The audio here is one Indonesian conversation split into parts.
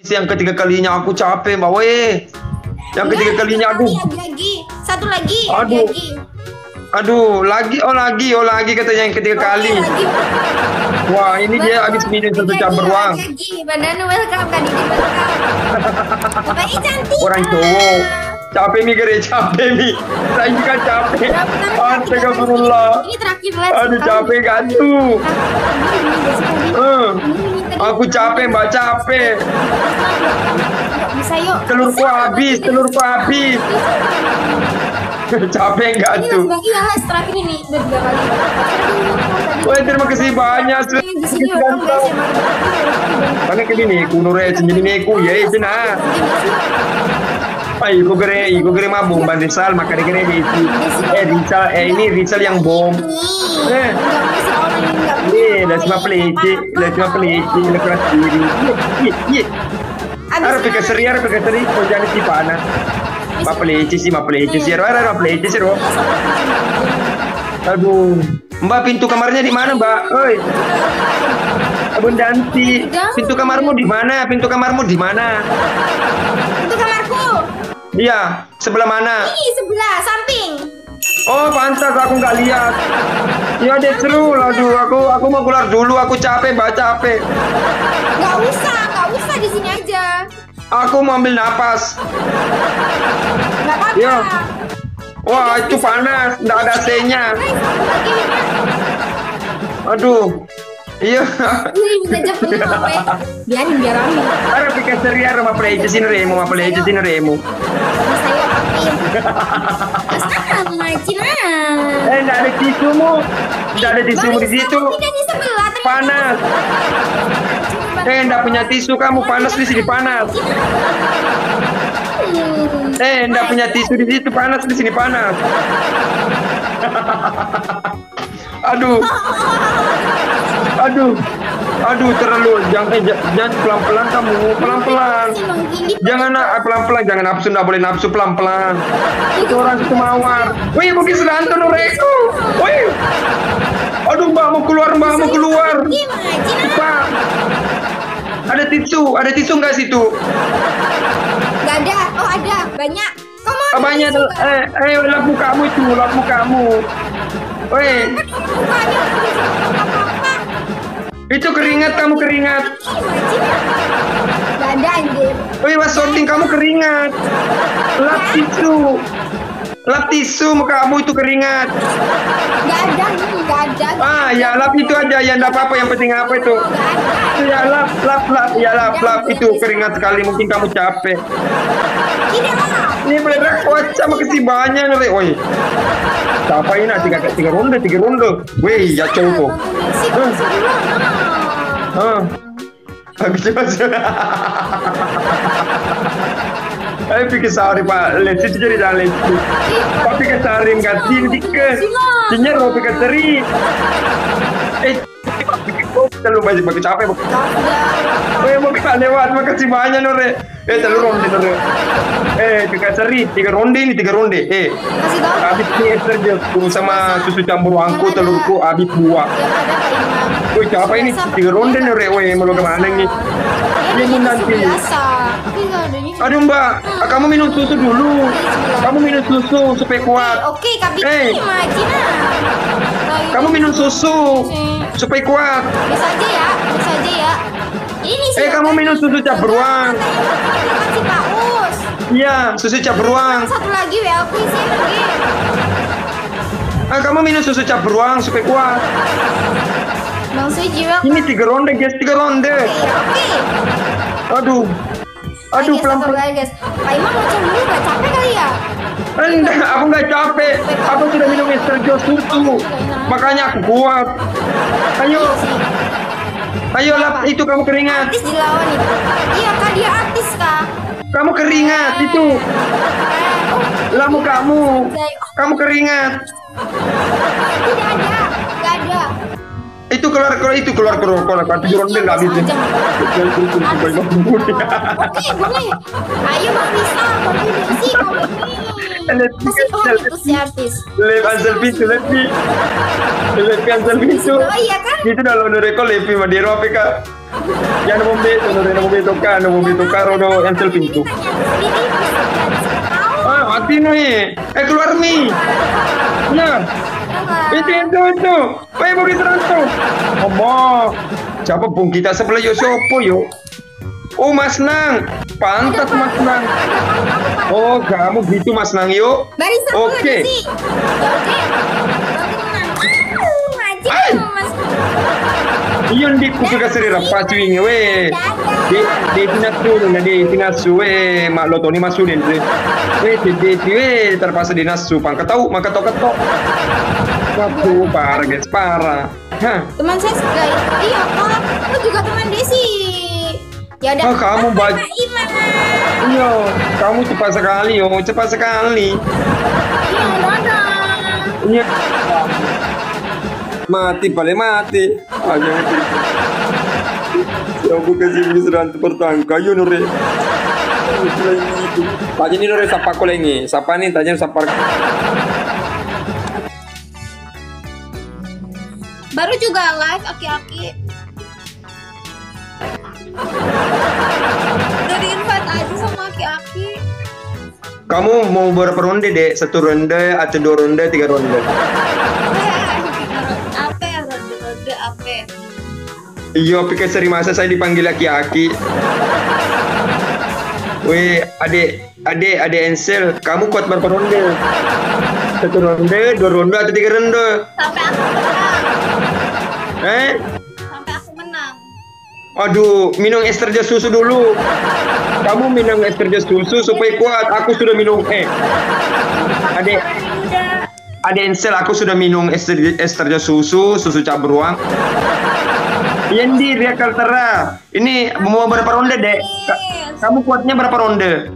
Yang ketiga kalinya aku capek, Mbak Weh. Yang ketiga kalinya aku. Lagi. Satu lagi. Aduh. Aduh, lagi katanya yang ketiga kali. Lagi. Wah, ini dia habis minum satu jam beruang. Bandana welcome kan ini welcome. Bapak cantik. Orang cowok. Capek mi gere, capek mi. Saya juga capek. Astagfirullah. Ini terakhir Aduh, capek kan tuh. Aku capek, Mbak, capek. Bisa yuk. Telurku habis. Capek enggak tuh? Bagi ya, terakhir ini udah 3 kali. Wah, terima kasih banyak. Di sini welcome guys ya. Karena ke sini kunure sendiri neku ya itu nah. Ay, iku gere mabung Ban Rizal maka gere di ini Rizal yang bom. Let's ma pelece lepas diri. Iya. Harus pakai seri kau jangan si panas. Ma pelece sih, ada pelece sih, Aduh, Mbak, pintu kamarnya di mana, Mbak? Oi. Abun Danti, pintu kamarmu di mana? Pintu kamarku. Iya, sebelah mana? Ini sebelah samping. Oh, pantas aku nggak lihat. Ya deh seru, aduh, aku mau keluar dulu, aku capek, Mbak, capek. Nggak usah di sini aja. Aku mau ambil napas. Nggak apa-apa. Ya. Wah, itu panas, nggak ada AC-nya. Aduh. Iya. Ini bisa jemput apa ya? Biar rame. Ada pikir serius rumah pelece sini remo. Bisa yuk apin. Sekarang ngaji lah. Nggak ada tisumu di situ. Di sebelah. Panas. Nggak punya tisu kamu, panas di sini panas. Nggak punya tisu di situ, panas di sini panas. Aduh, terlalu jangan pelan-pelan kamu, pelan-pelan. Jangan pelan-pelan, jangan nafsu, nggak boleh nafsu, pelan-pelan. Itu orang itu mawar. Wih, mungkin sedang reku. Wih. Aduh, Mbak mau keluar. Pak. Ada tisu nggak situ? Nggak ada. Oh, ada, banyak. Banyak. Lap mukamu. Weh. Itu keringat, kamu keringat. Gak ada anjir. Wih, was sorting kamu keringat. Lap tisu mukamu itu keringat. Gak ada. Ya lap itu aja, ya enggak apa-apa, yang penting apa itu. Ya lap itu keringat sekali, mungkin kamu capek. Ini beneran kuat sama kesibannya nih, woi. Capain tiga ronde. Wih, ya cowok. Ayo pikir sehari Pak, leci jadi jalan leci. Tapi kesarin ganti dikit. Sinyal mau pikir seri. Terlalu banyak bagi capek. Mau kita lewat, makasih banyak Nore. Terlalu ronde Nore. Pikir seri, 3 ronde. Habis ini extra sama susu campur angku, telurku habis 2. Wih, capek ini 3 ronde Nore. Wih, mau kemana nih? Ini nanti. Aduh, Mbak, kamu minum susu dulu. Kamu minum susu supaya kuat. Oke, Kak. Kamu minum susu supaya kuat. Bisa aja ya. Ini sih. Kamu minum susu cap beruang. Kasih paus. Iya, susu cap beruang. Satu lagi ya, aku isi lagi. Kamu minum susu cap beruang supaya kuat. Langsung jiwa. Ini 3 ronde, guys, 3 ronde. Oke. Aduh, pelan-pelan. Guys. Pak Imam mau dulu, nggak capek kali ya? Enggak, aku nggak capek. Aku sudah minum Estrogen susu. Makanya aku kuat. Ayo lap, itu kamu keringat. Artis dilawan itu. Iya, Kak, dia artis, Kak. Kamu keringat itu. Lamu kamu keringat. Tidak ada. Itu keluar 7 ronde nggak bisa. Oke, boleh. Ayo Bang Risa, si artis. Lebih. Oh iya kan? Itu dalam rekor lebih madero PK. Jangan membeto, Nore, no membeto karo do ensel pintu. Ah, mati nih. Keluar nih. Nah, itu. Woi, begitu rantu. Ngomong. Siapa pun kita sebelah yo sopo yo. Oh, Mas Nang. Pantas Mas Nang. Oh, kamu gitu Mas Nang yuk. Barisan Oke. Iya ndik kusuka seri rapat cuy we. Di tinasu we mak lotoni masukin we. We terpaksa dinasu pang ketau mak ketok. Waduh parah guys parah. Hah. Teman saya guys. Iya kok. Lu juga teman Desi. Ya udah. Oh, kamu baca. Iya, kamu cepat sekali yo, cepat sekali. Iya, dadah. Iya. Mati balik mati. Jangan. Ya aku kasih miseran pertangka yo Nore. Tanya ni Nore sapa ko lengi. Sapa ni tanya sapa. Baru juga live aki-aki. Udah di-invite aja sama aki-aki. Kamu mau berapa ronde, Dek? 1 ronde atau 2 ronde, 3 ronde? Apa ya ronde apa? Iya, pikir seri masa saya dipanggil aki-aki. Weh, adek Ensel, kamu kuat berapa ronde? 1 ronde, 2 ronde atau 3 ronde? Sampai aku menang. Sampai aku menang. Aduh, minum es terjas susu dulu. Kamu minum es terjas susu supaya kuat. Aku sudah minum. Adek Ensel, aku sudah minum es terjas susu cabruang. Yendi dia kaltera. Ini mau berapa ronde, Dek? Kamu kuatnya berapa ronde?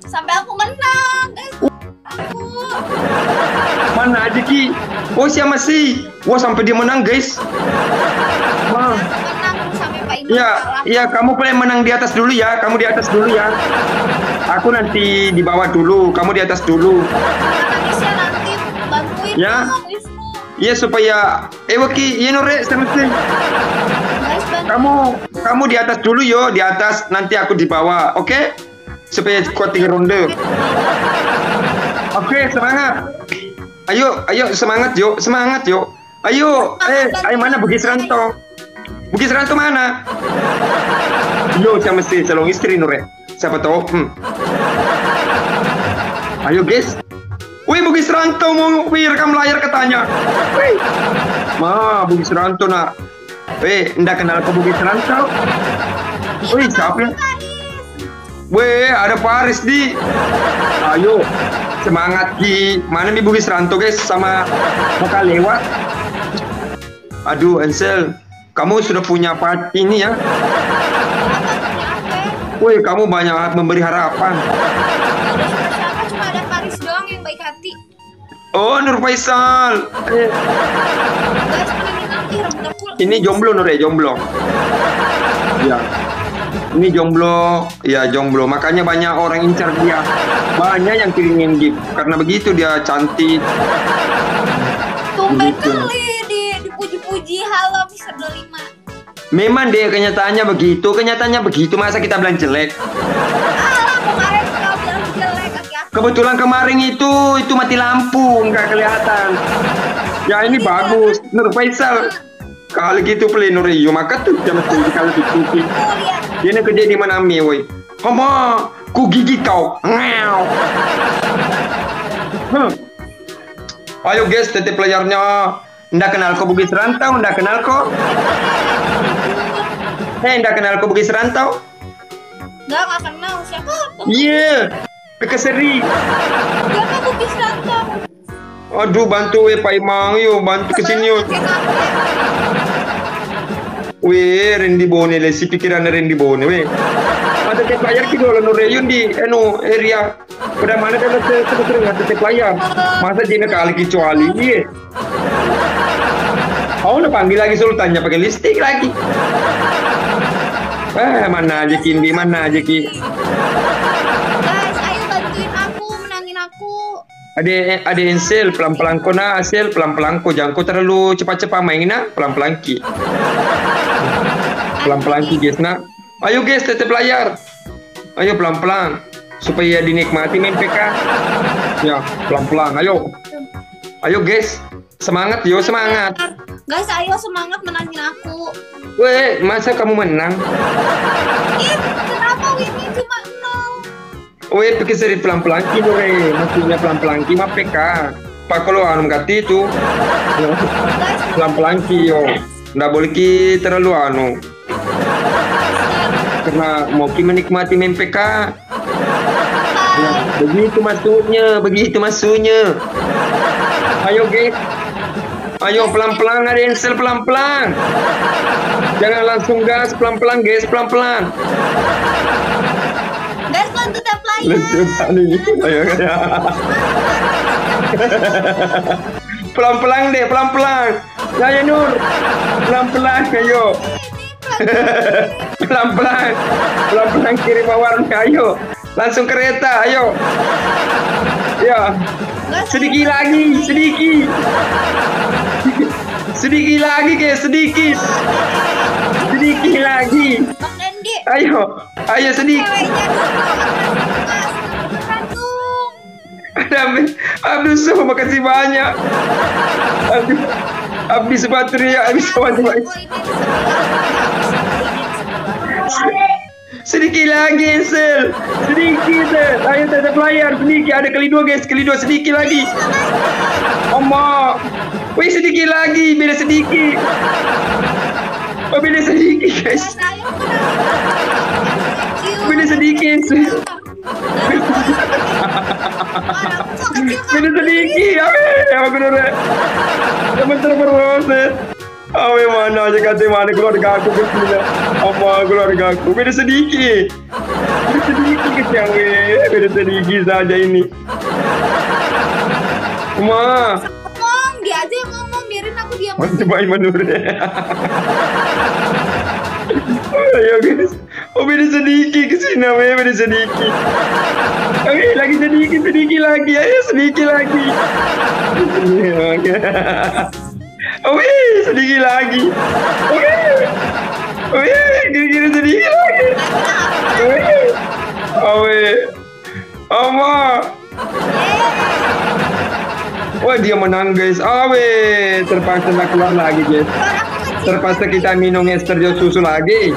Sampai aku menang, guys. Aku. Mana aja Ki? Oh siapa sih? Wah sampai dia menang, guys. Wah. Menang sampai Pak Imam. Ya, kamu boleh menang di atas dulu ya. Kamu di atas dulu ya. Aku nanti di bawah dulu. Kamu di atas dulu. Nangisnya nanti bantuin Ya. dong, Wisnu. Iya supaya Ki, iya Nore, semesti. Guys, bantuin. Kamu di atas dulu yo, di atas nanti aku di bawah, oke? Supaya kuat 3 ronde. Oke, semangat. Ayo semangat yuk. Ayo, ayo mana Bugis Ranto? Bugis Ranto mana? Yo, saya mesti salong istri Nore. Siapa tahu? Ayo guys. Wih, Bugis Ranto mau rekam layar katanya. Wih. Bugis Ranto nak. Wih, ndak kenal ke Bugis Ranto? Wih, siapa? Weh, ada Paris di. Ayo, semangat Ki. Mana nih Bugis Ranto guys sama bakal lewat. Aduh, Ensel, kamu sudah punya part ini ya? Wih, kamu banyak memberi harapan. Siapa cuma ada Paris doang yang baik hati. Oh, Nur Faisal. Guys, menangin aku rambut aku. Ini jomblo Nur ya, jomblo. Ya. Ini jomblo, ya jomblo. Makanya banyak orang incar dia. Banyak yang kirimin gift karena begitu dia cantik. Tumben kali dipuji-puji. Halo Mister 25. Memang deh kenyataannya begitu. Masa kita bilang jelek? Kemarin kau bilang jelek aki-aki. Kebetulan kemarin itu mati lampu, nggak kelihatan. Ya ini bagus, Nur Faisal. Kali gitu pilih Nur Iyo, maka tuh jangan tinggi kalau ditutupi. Lihat. Dia nak kerja di mana mi, woi? Homo, ku gigi kau. Ngau. Ayo guys, tetep pelajarnya. Ndak kenal kau Bugis Rantau, ndak kenal kau. Ndak kenal kau Bugis Rantau. Nggak kenal siapa? Iya, Pekeseri. Siapa Bugis Rantau? Aduh, bantu Pak Imang, yuk bantu kesini yuk. Weh, Randy Bone le, si pikiran Randy Bone, weh. Ada tip layar kita orang Noreyun di, area. Pada mana kalau sebetulnya nggak tip layar. Masa dia kali kecuali, iya. Kau udah panggil lagi sultannya pakai listrik lagi. Mana aja Kindi, mana aja Ki. Guys, ayo bantuin aku, menangin aku. Ada Ensel, pelan-pelan ko na, Asel, pelan-pelan ko. Jangan ko terlalu cepat-cepat main na, pelan-pelan Ki. Pelan-pelan sih guys. Nah, ayo guys tetep layar. Ayo pelan-pelan supaya dinikmati main PK. Ya, pelan-pelan. Ayo. Ayo guys. Semangat yo, semangat. Guys, ayo semangat menangin aku. Weh, masa kamu menang? Ih, kenapa ini cuma 0? Weh, pikir seri pelan-pelan ki re. Maksudnya pelan-pelan ki mah PK. Pak kalau anu gati itu. Pelan-pelan ki yo. Nggak boleh ki terlalu anu. Karena mau ki menikmati main PK. Nah, begitu masuknya. Ayo guys. Ayo pelan-pelan ada Ansel pelan-pelan. Jangan langsung gas, pelan-pelan guys, pelan-pelan. Guys, bantu tap layar. Ayo. Pelan-pelan deh, pelan-pelan. Ayo Nur. Pelan-pelan ayo. Pelan-pelan. Pelan-pelan kiri bawahnya ayo. Langsung kereta, ayo. Ya. Sedikit lagi, sedikit. Sedikit lagi guys, sedikit. Sedikit lagi. Bang Dendi. Ayo, ayo sedikit. Abdul so, makasih banyak. Abdi sepatu ya, Abdi sepatu. Sedikit lagi Ansel. Sedikit. Ayo tetap layar sedikit. Ada kali dua guys, kali dua sedikit lagi. Oma. Wih sedikit lagi, beda sedikit. Oh beda sedikit guys. Beda sedikit Ansel. Beda sedikit. Aku udah. Sebentar berproses. Awe mana aja kata mana keluarga aku kecil. Apa keluarga aku beda sedikit. Beda sedikit kecil beda sedikit saja ini. Ma. Ngomong, dia aja yang ngomong, biarin aku diam. Cobain menurut. Ayo guys. Oh beda sedikit kesini beda sedikit. Oke lagi sedikit lagi. Ayo sedikit lagi. Oke, sedikit lagi. Oke, gini sedikit lagi. Oke, Oma. Wah dia menang guys. Oke, terpaksa nak keluar lagi guys. Terpaksa kita minum es terjun susu lagi.